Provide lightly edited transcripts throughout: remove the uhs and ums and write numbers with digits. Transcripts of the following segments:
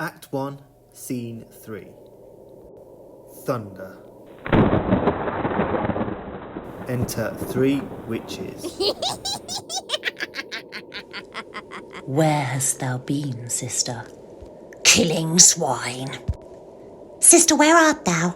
Act 1, Scene 3. Thunder. Enter 3 witches. Where hast thou been, sister? Killing swine. Sister, where art thou?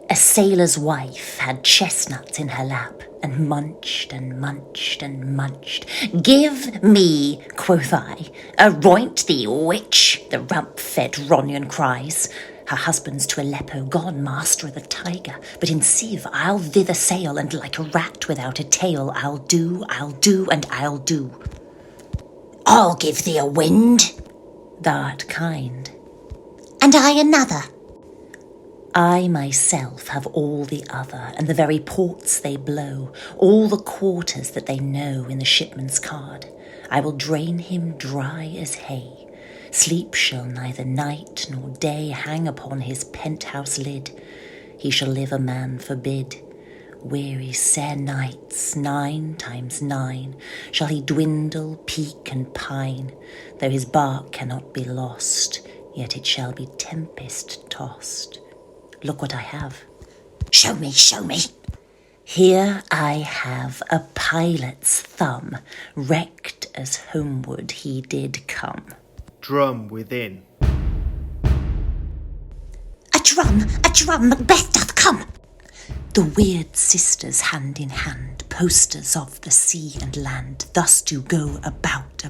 A sailor's wife had chestnuts in her lap, and munched and munched and munched. Give me, quoth I, aroint thee, witch, the rump-fed Ronion cries. Her husband's to Aleppo gone, master of the tiger, but in Sieve I'll thither sail, and like a rat without a tail, I'll do, and I'll do. I'll give thee a wind. Thou art kind. And I another. I myself have all the other, and the very ports they blow, all the quarters that they know in the shipman's card. I will drain him dry as hay. Sleep shall neither night nor day hang upon his penthouse lid. He shall live a man forbid. Weary sere nights, 9 times 9, shall he dwindle, peak and pine. Though his bark cannot be lost, yet it shall be tempest tossed. Look what I have. Show me, show me. Here I have a pilot's thumb, wrecked as homeward he did come. Drum within. A drum, Macbeth doth come. The weird sisters hand in hand, posters of the sea and land, thus do go about,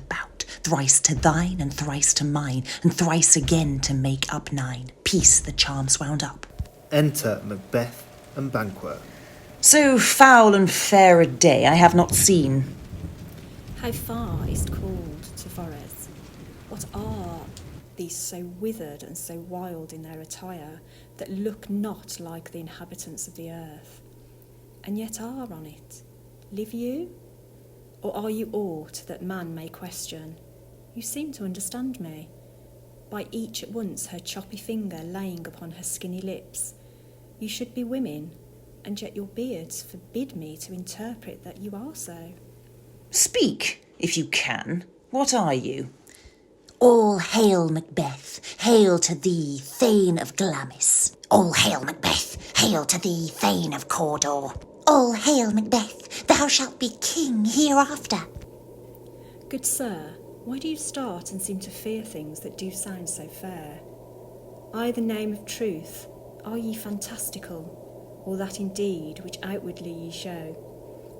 thrice to thine and thrice to mine, and thrice again to make up 9. Peace the charms wound up. Enter Macbeth and Banquo. So foul and fair a day I have not seen. How far is called to Forres? What are these so withered and so wild in their attire, that look not like the inhabitants of the earth, and yet are on it? Live you? Or are you aught that man may question? You seem to understand me. By each at once her choppy finger laying upon her skinny lips. You should be women, and yet your beards forbid me to interpret that you are so. Speak, if you can. What are you? All hail, Macbeth, hail to thee, Thane of Glamis. All hail, Macbeth, hail to thee, Thane of Cawdor. All hail, Macbeth, thou shalt be king hereafter. Good sir, why do you start and seem to fear things that do sound so fair? I, the name of truth, are ye fantastical, or that indeed which outwardly ye show?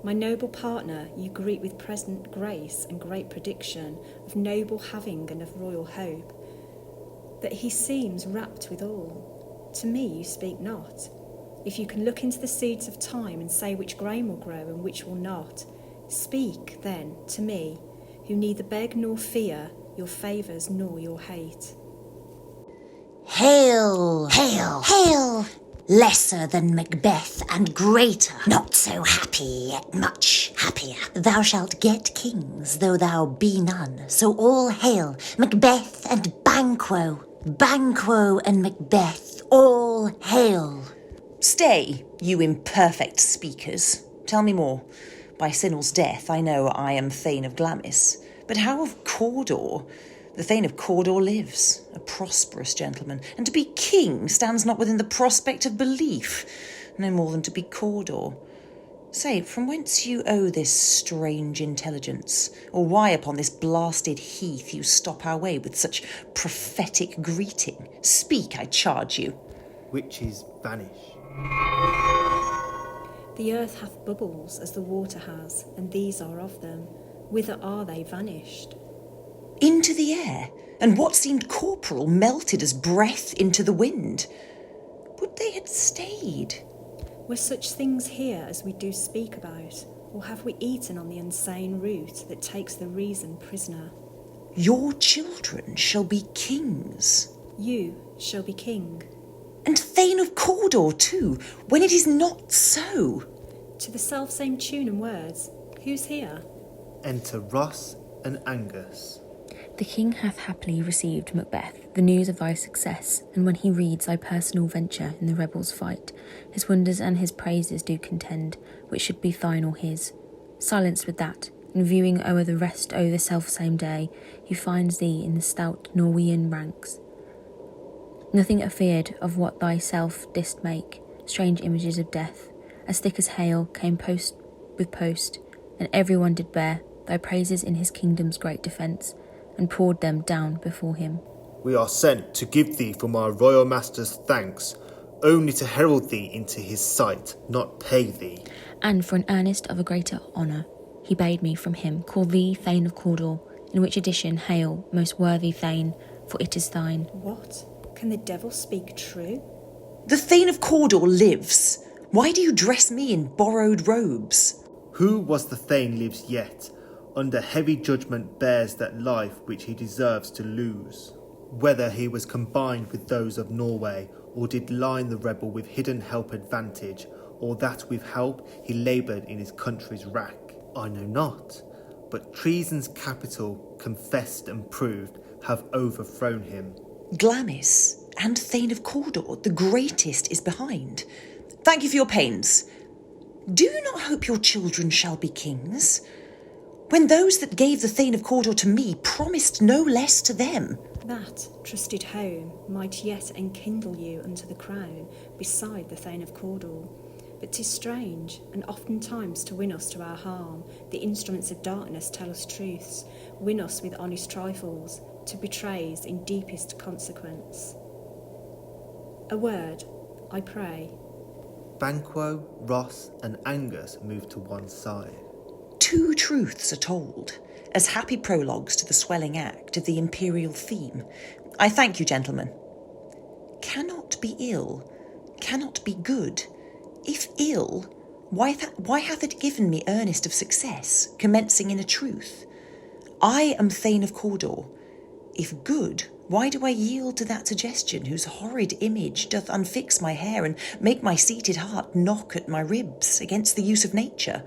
My noble partner you greet with present grace and great prediction of noble having and of royal hope, that he seems rapt withal. To me you speak not. If you can look into the seeds of time and say which grain will grow and which will not, speak then to me, who neither beg nor fear your favours nor your hate. Hail, hail, hail! Lesser than Macbeth and greater, not so happy yet much happier. Thou shalt get kings, though thou be none. So all hail, Macbeth and Banquo, Banquo and Macbeth, all hail. Stay, you imperfect speakers. Tell me more. By Sinel's death I know I am Thane of Glamis, but how of Cawdor? The Thane of Cawdor lives, a prosperous gentleman, and to be king stands not within the prospect of belief, no more than to be Cawdor. Say, from whence you owe this strange intelligence, or why upon this blasted heath you stop our way with such prophetic greeting? Speak, I charge you. Witches vanish. The earth hath bubbles as the water has, and these are of them. Whither are they vanished? Into the air, and what seemed corporal melted as breath into the wind. Would they had stayed? Were such things here as we do speak about, or have we eaten on the insane root that takes the reason prisoner? Your children shall be kings. You shall be king. And Thane of Cawdor too, when it is not so. To the selfsame tune and words, who's here? Enter Ross and Angus. The king hath happily received, Macbeth, the news of thy success, and when he reads thy personal venture in the rebels' fight, his wonders and his praises do contend, which should be thine or his. Silenced with that, and viewing o'er the rest o' the self-same day, he finds thee in the stout Norwegian ranks. Nothing afeared of what thyself didst make, strange images of death, as thick as hail, came post with post, and every one did bear thy praises in his kingdom's great defence, and poured them down before him. We are sent to give thee from our royal master's thanks, only to herald thee into his sight, not pay thee. And for an earnest of a greater honour, he bade me from him call thee Thane of Cawdor, in which addition hail, most worthy Thane, for it is thine. What? Can the devil speak true? The Thane of Cawdor lives. Why do you dress me in borrowed robes? Who was the Thane lives yet, under heavy judgment bears that life which he deserves to lose. Whether he was combined with those of Norway, or did line the rebel with hidden help advantage, or that with help he laboured in his country's wrack, I know not, but treason's capital, confessed and proved, have overthrown him. Glamis and Thane of Cawdor, the greatest, is behind. Thank you for your pains. Do you not hope your children shall be kings? When those that gave the Thane of Cawdor to me promised no less to them. That trusted home might yet enkindle you unto the crown beside the Thane of Cawdor. But 'tis strange, and oftentimes to win us to our harm, the instruments of darkness tell us truths, win us with honest trifles, to betrays in deepest consequence. A word, I pray. Banquo, Ross and Angus moved to one side. Two truths are told, as happy prologues to the swelling act of the imperial theme. I thank you, gentlemen. Cannot be ill, cannot be good. If ill, why hath it given me earnest of success, commencing in a truth? I am Thane of Cawdor. If good, why do I yield to that suggestion whose horrid image doth unfix my hair and make my seated heart knock at my ribs against the use of nature?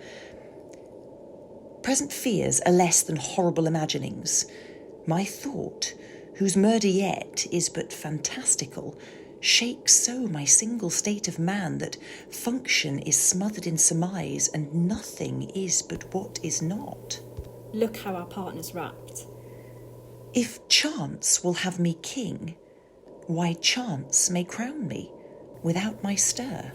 Present fears are less than horrible imaginings. My thought, whose murder yet is but fantastical, shakes so my single state of man that function is smothered in surmise and nothing is but what is not. Look how our partner's rapt. If chance will have me king, why chance may crown me without my stir.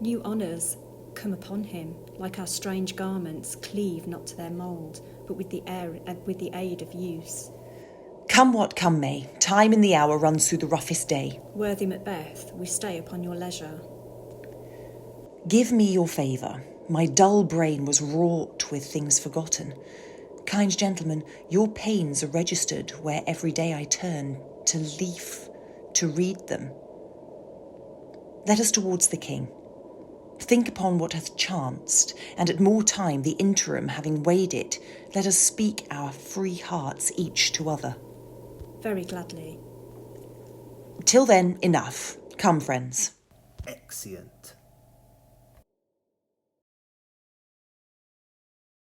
New honours come upon him, like our strange garments cleave not to their mould, but with the aid of use. Come what come may, time in the hour runs through the roughest day. Worthy Macbeth, we stay upon your leisure. Give me your favour. My dull brain was wrought with things forgotten. Kind gentlemen, your pains are registered where every day I turn to leaf, to read them. Let us towards the king. Think upon what hath chanced, and at more time the interim having weighed it, let us speak our free hearts each to other. Very gladly. Till then, enough. Come, friends. Exeunt.